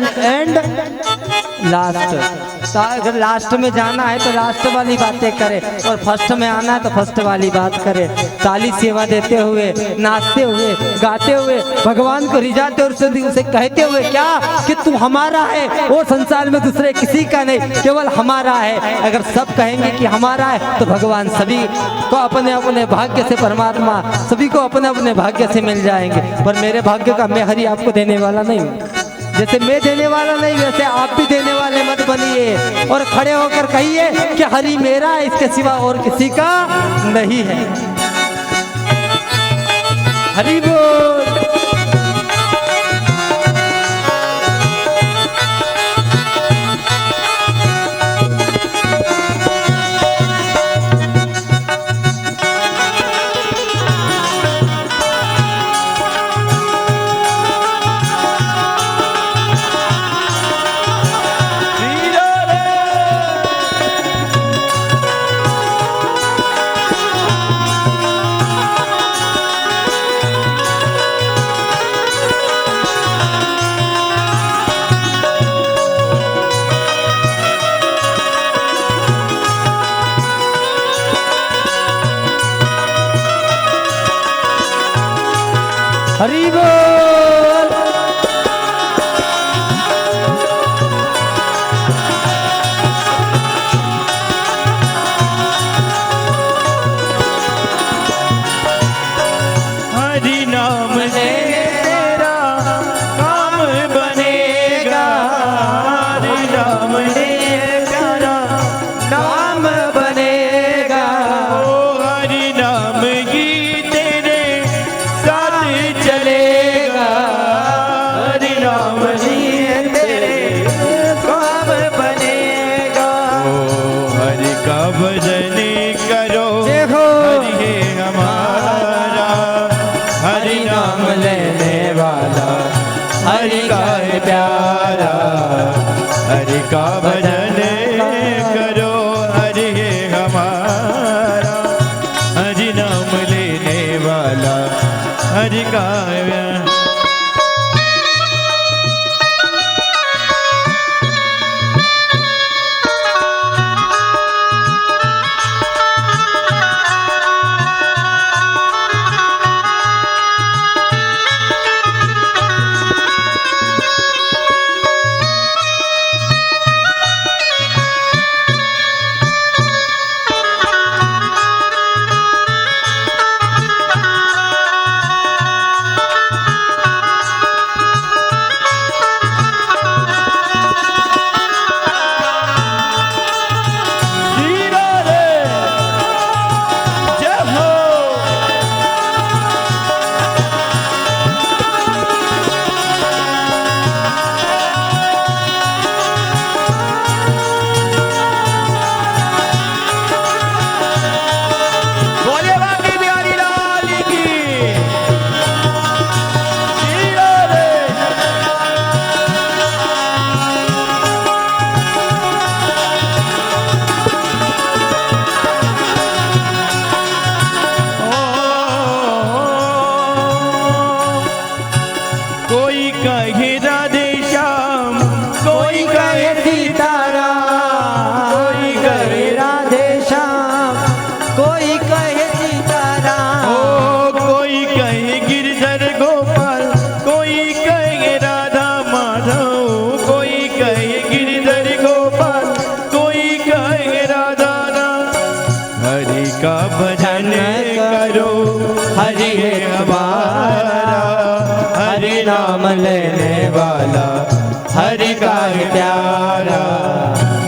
And last. तो अगर last में जाना है तो लास्ट वाली बातें करे और फर्स्ट में आना है तो फर्स्ट वाली बात करे। ताली सेवा देते हुए, नाचते हुए, गाते हुए, भगवान को रिझाते और उसे कहते हुए क्या कि तू हमारा है, वो संसार में दूसरे किसी का नहीं, केवल हमारा है। अगर सब कहेंगे कि हमारा है तो भगवान सभी को अपने अपने भाग्य से, परमात्मा सभी को अपने अपने भाग्य से मिल जाएंगे। पर मेरे भाग्य का मैं हरि आपको देने वाला नहीं हूँ। जैसे मैं देने वाला नहीं वैसे आप भी देने वाले मत बनिए और खड़े होकर कहिए कि हरि मेरा है, इसके सिवा और किसी का नहीं है। हरि बोल। हरि बोल। हरि नाम से तेरा काम बनेगा, हरि नाम से तेरा नाम बनेगा। ओ हरि नाम की तेरे साथ चलेगा, हरि नाम ही तेरे काम बनेगा। ओ हरि का भजन करो, देखो हरि है हमारा, हरि नाम लेने वाला हरि का है प्यारा। हरि का भजन करो, हरि है हमारा, हरि नाम लेने वाला हरि का है प्यारा। कोई कहे राधे श्याम, कोई कहे सीताराम, कोई कहे राधे श्याम, कोई कहे सीताराम। ओ कोई कहे गिरधर गोपाल, कोई कहे राधा माधव, कोई कहे गिरधर गोपाल, कोई कहे राधा राम। हरि का भजन करो, हरि है हमारा, हरि नाम लेने वाला हरि का है प्यारा।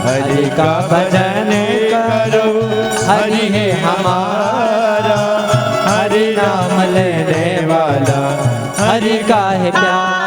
हरि का भजन करो, हरि है हमारा, हरि नाम लेने वाला हरि का है प्यार।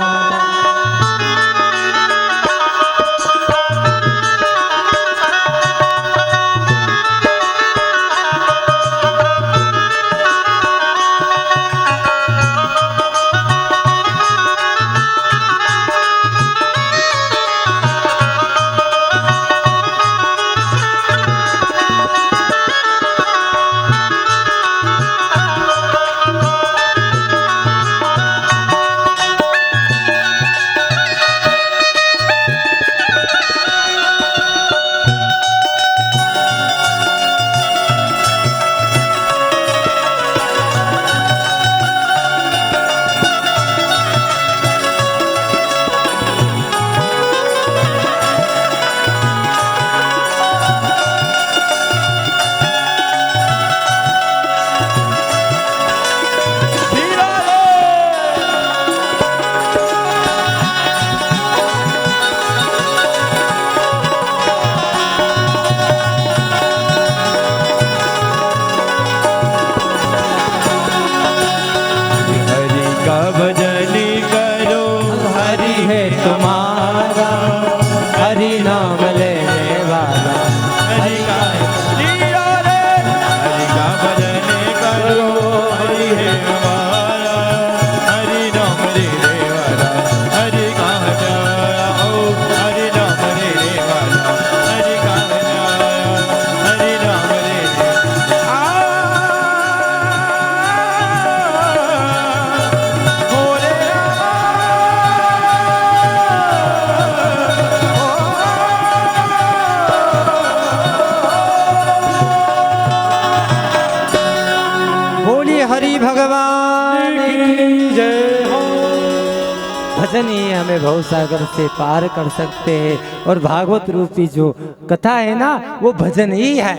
भजन ही हमें भव सागर से पार कर सकते हैं। और भागवत रूपी जो कथा है ना, वो भजन ही है।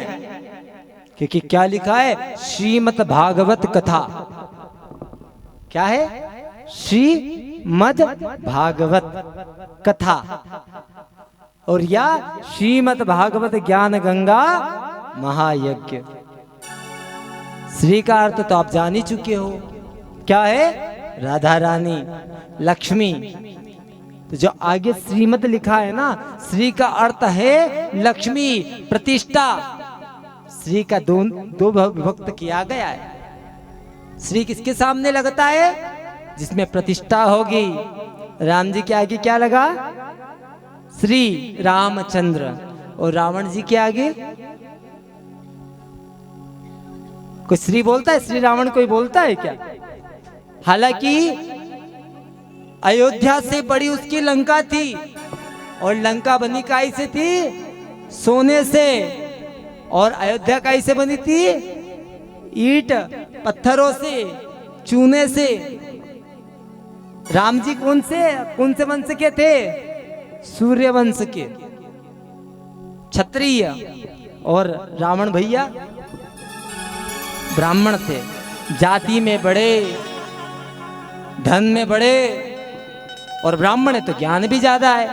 क्योंकि क्या लिखा है, श्रीमद् भागवत कथा। क्या है? श्रीमद् भागवत कथा। और या श्रीमद् भागवत ज्ञान गंगा महायज्ञ। श्री का अर्थ तो आप जान ही चुके हो, क्या है? राधा रानी, लक्ष्मी। तो जो आगे श्रीमत लिखा है ना, श्री का अर्थ है लक्ष्मी, प्रतिष्ठा। श्री का दो विभक्त किया गया है। श्री किसके सामने लगता है? जिसमें प्रतिष्ठा होगी। राम जी के आगे क्या लगा? श्री रामचंद्र। और रावण जी के आगे कोई श्री बोलता है? श्री रावण कोई बोलता है क्या? हालांकि अयोध्या से बड़ी उसकी लंका थी, और लंका बनी काई से थी? सोने से। और अयोध्या काई से बनी थी? ईंट पत्थरों से, चूने से। राम जी कौन से वंश के थे? सूर्य वंश के, क्षत्रिय। और रावण भैया ब्राह्मण थे। जाति में बड़े, धन में बड़े, और ब्राह्मण है तो ज्ञान भी ज्यादा है।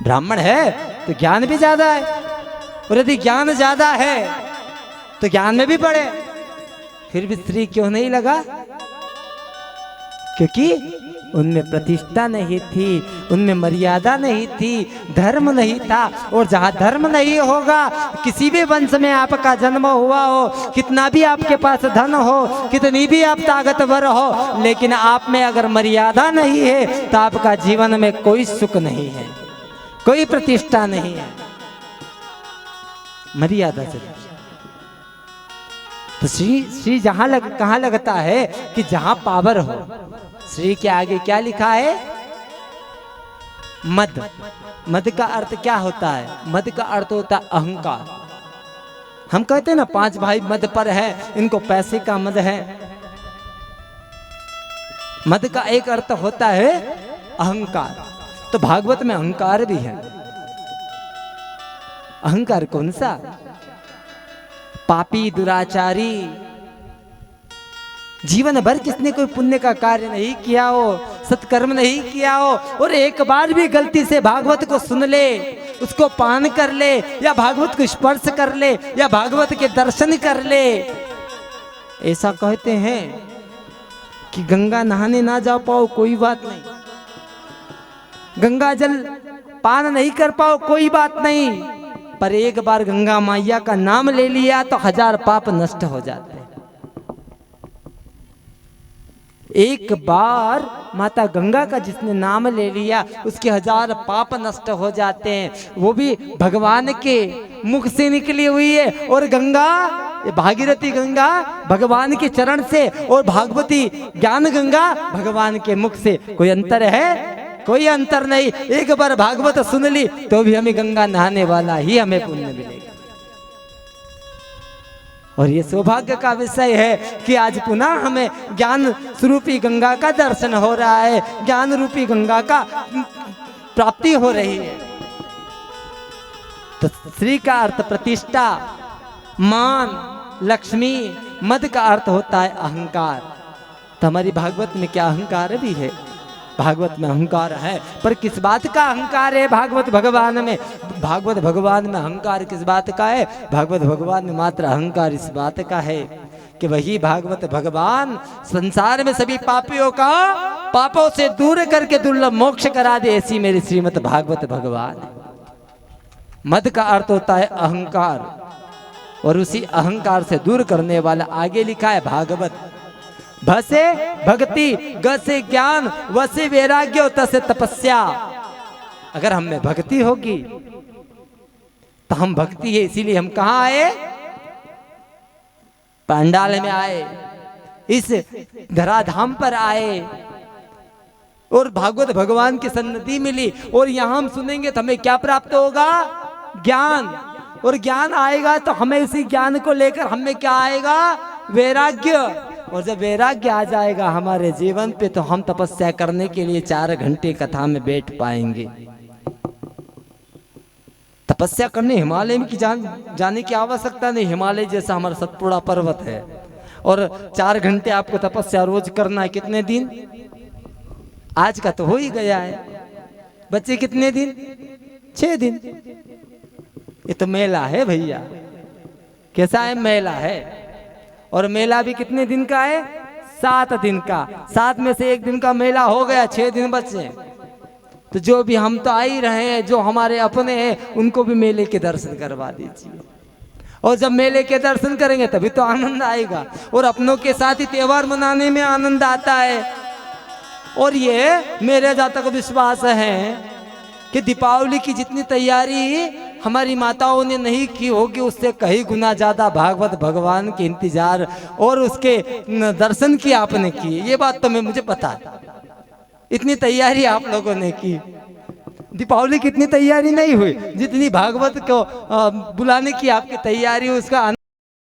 ब्राह्मण है तो ज्ञान भी ज्यादा है। और यदि ज्ञान ज्यादा है तो ज्ञान में भी बड़े। फिर भी स्त्री क्यों नहीं लगा? क्योंकि उनमें प्रतिष्ठा नहीं थी, उनमें मर्यादा नहीं थी, धर्म नहीं था। और जहाँ धर्म नहीं होगा, किसी भी वंश में आपका जन्म हुआ हो, कितना भी आपके पास धन हो, कितनी भी आप ताकतवर हो, लेकिन आप में अगर मर्यादा नहीं है तो आपका जीवन में कोई सुख नहीं है, कोई प्रतिष्ठा नहीं है। मर्यादा से तो श्री कहाँ लगता है? कि जहां पावर हो। श्री के आगे क्या लिखा है? मद। मद का अर्थ क्या होता है? मद का अर्थ होता है अहंकार। हम कहते हैं ना 5 भाई मद पर है, इनको पैसे का मद है। मद का एक अर्थ होता है अहंकार। तो भागवत में अहंकार भी है। अहंकार कौन सा? पापी, दुराचारी, जीवन भर किसने कोई पुण्य का कार्य नहीं किया हो, सत्कर्म नहीं किया हो, और एक बार भी गलती से भागवत को सुन ले, उसको पान कर ले, या भागवत को स्पर्श कर ले, या भागवत के दर्शन कर ले, ऐसा कहते हैं कि गंगा नहाने ना जा पाओ कोई बात नहीं, गंगा जल पान नहीं कर पाओ कोई बात नहीं, पर एक बार गंगा मैया का नाम ले लिया तो 1000 पाप नष्ट हो जाते हैं। एक बार माता गंगा का जिसने नाम ले लिया उसके 1000 पाप नष्ट हो जाते हैं। वो भी भगवान के मुख से निकली हुई है। और गंगा, भागीरथी गंगा भगवान के चरण से, और भागवती ज्ञान गंगा भगवान के मुख से। कोई अंतर है? कोई अंतर नहीं। एक बार भागवत सुन ली तो भी हमें गंगा नहाने वाला ही हमें पुण्य मिलेगा। और ये सौभाग्य का विषय है कि आज पुनः हमें ज्ञान स्वरूपी गंगा का दर्शन हो रहा है, ज्ञान रूपी गंगा का प्राप्ति हो रही है। तो श्री का अर्थ प्रतिष्ठा, मान, लक्ष्मी। मद का अर्थ होता है अहंकार। तो हमारी भागवत में क्या अहंकार भी है? भागवत में अहंकार है, पर किस बात का अहंकार है भागवत भगवान में? भागवत भगवान में अहंकार किस बात का है? भागवत भगवान में मात्र अहंकार इस बात का है कि वही भागवत भगवान संसार में सभी पापियों का पापों से दूर करके दुर्लभ मोक्ष करा दे, ऐसी मेरी श्रीमद् भागवत भगवान। मद का अर्थ होता है अहंकार, और उसी अहंकार से दूर करने वाला आगे लिखा है भागवत। भ से भक्ति, ग से ज्ञान, व से वैराग्य, त से तपस्या। अगर हम में भक्ति होगी तो हम भक्ति है, इसीलिए हम कहाँ आए? पंडाल में आए, इस धराधाम पर आए, और भागवत भगवान की सन्निधि मिली। और यहाँ हम सुनेंगे तो हमें क्या प्राप्त होगा? ज्ञान। और ज्ञान आएगा तो हमें उसी ज्ञान को लेकर हमें क्या आएगा? वैराग्य। और जब वैराग्य आ जाएगा हमारे जीवन पे तो हम तपस्या करने के लिए 4 घंटे कथा में बैठ पाएंगे। तपस्या करने हिमालय में जाने की आवश्यकता नहीं। हिमालय जैसा हमारा सतपुड़ा पर्वत है और 4 घंटे आपको तपस्या रोज करना है। कितने दिन? आज का तो हो ही गया है। बच्चे कितने दिन? 6 दिन। ये तो मेला है भैया। कैसा है? मेला है। और मेला भी कितने दिन का है? 7 दिन का। 7 में से 1 दिन का मेला हो गया, 6 दिन बचे। तो जो भी हम तो आ ही रहे हैं, जो हमारे अपने हैं उनको भी मेले के दर्शन करवा दीजिए। और जब मेले के दर्शन करेंगे तभी तो आनंद आएगा। और अपनों के साथ ही त्योहार मनाने में आनंद आता है। और ये मेरे जहाँ तक विश्वास है कि दीपावली की जितनी तैयारी हमारी माताओं ने नहीं की होगी उससे कहीं गुना ज्यादा भागवत भगवान के इंतजार और उसके दर्शन की आपने किए। ये बात तो मुझे पता है। इतनी तैयारी आप लोगों ने की। दीपावली की इतनी तैयारी नहीं हुई जितनी भागवत को बुलाने की आपकी तैयारी, उसका